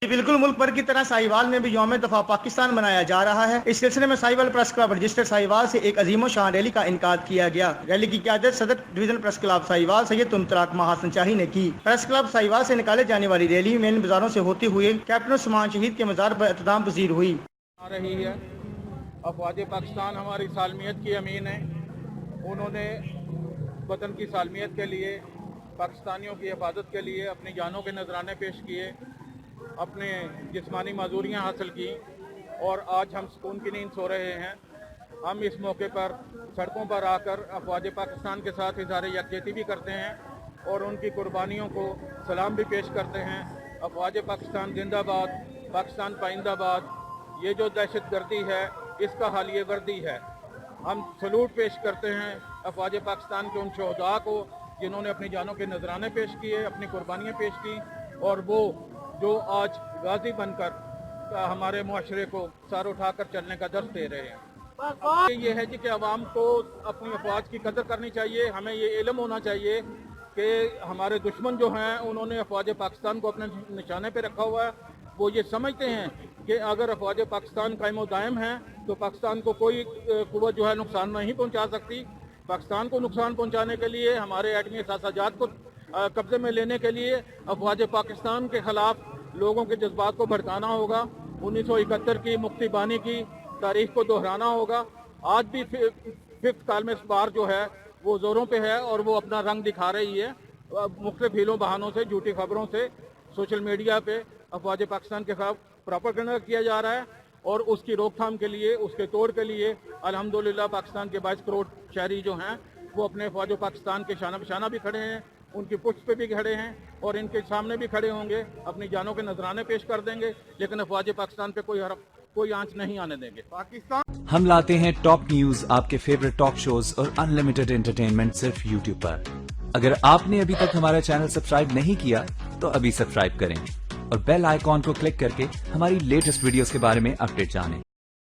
بالکل ملک بھر کی طرح ساہیوال میں بھی یوم دفاع پاکستان منایا جا رہا ہے۔ اس سلسلے میں Sahiwal press club register Sahiwal سے ایک عظیم و شان ریلی کا انعقاد کیا گیا۔ ریلی کی قیادت صدر ڈویژن پریس کلب ساہیوال سید تمطراق محاسن شاہی نے کی۔ پریس کلب ساہیوال سے نکالے جانے والی ریلی مین بازاروں سے ہوتے ہوئے کیپٹن عثمان شہید کے مزار پر اختتام پذیر ہوئی۔ آ رہی ہے افواج پاکستان ہماری سالمیت کی امین ہیں۔ انہوں نے وطن کی سالمیت کے لیے، پاکستانیوں کی حفاظت کے لیے اپنی جانوں کے نذرانے پیش کیے، اپنے جسمانی معذوریاں حاصل کی، اور آج ہم سکون کی نیند سو رہے ہیں۔ ہم اس موقع پر سڑکوں پر آ کر افواج پاکستان کے ساتھ اظہار یکجہتی بھی کرتے ہیں اور ان کی قربانیوں کو سلام بھی پیش کرتے ہیں۔ افواج پاکستان زندہ باد، پاکستان پائندہ باد۔ یہ جو دہشت گردی ہے اس کا حالیہ وردی ہے۔ ہم سلوٹ پیش کرتے ہیں افواج پاکستان کے ان شہداء کو جنہوں نے اپنی جانوں کے نذرانے پیش کیے، اپنی قربانیاں پیش کی، اور وہ جو آج غازی بن کر ہمارے معاشرے کو سر اٹھا کر چلنے کا درس دے رہے ہیں۔ یہ ہے کہ عوام کو اپنی افواج کی قدر کرنی چاہیے۔ ہمیں یہ علم ہونا چاہیے کہ ہمارے دشمن جو ہیں انہوں نے افواج پاکستان کو اپنے نشانے پہ رکھا ہوا ہے۔ وہ یہ سمجھتے ہیں کہ اگر افواج پاکستان قائم و دائم ہیں تو پاکستان کو کوئی قوت جو ہے نقصان نہیں پہنچا سکتی۔ پاکستان کو نقصان پہنچانے کے لیے، ہمارے ایٹمی اثاثات کو قبضے میں لینے کے لیے افواج پاکستان کے خلاف لوگوں کے جذبات کو بھڑکانا ہوگا۔ 1971 کی مکتی بانی کی تاریخ کو دہرانا ہوگا۔ آج بھی ففتھ کالمس بار جو ہے وہ زوروں پہ ہے اور وہ اپنا رنگ دکھا رہی ہے۔ مختلف ہیلوں بہانوں سے، جھوٹی خبروں سے سوشل میڈیا پہ افواج پاکستان کے خلاف پروپیگنڈا کیا جا رہا ہے، اور اس کی روک تھام کے لیے، اس کے توڑ کے لیے الحمدللہ پاکستان کے 22 کروڑ شہری جو ہیں وہ اپنے افواج پاکستان کے شانہ بشانہ بھی کھڑے ہیں، ان کی پشت پہ بھی کھڑے ہیں، اور ان کے سامنے بھی کھڑے ہوں گے، اپنی جانوں کے نذرانے پیش کر دیں گے، لیکن افواج پاکستان پہ کوئی آنچ نہیں آنے دیں گے۔ ہم لاتے ہیں ٹاپ نیوز، آپ کے فیوریٹ ٹاک شوز اور انلمیٹڈ انٹرٹینمنٹ صرف یوٹیوب پر۔ اگر آپ نے ابھی تک ہمارا چینل سبسکرائب نہیں کیا تو ابھی سبسکرائب کریں اور بیل آئیکن کو کلک کر کے ہماری لیٹسٹ ویڈیوز کے بارے میں اپڈیٹ جانیں۔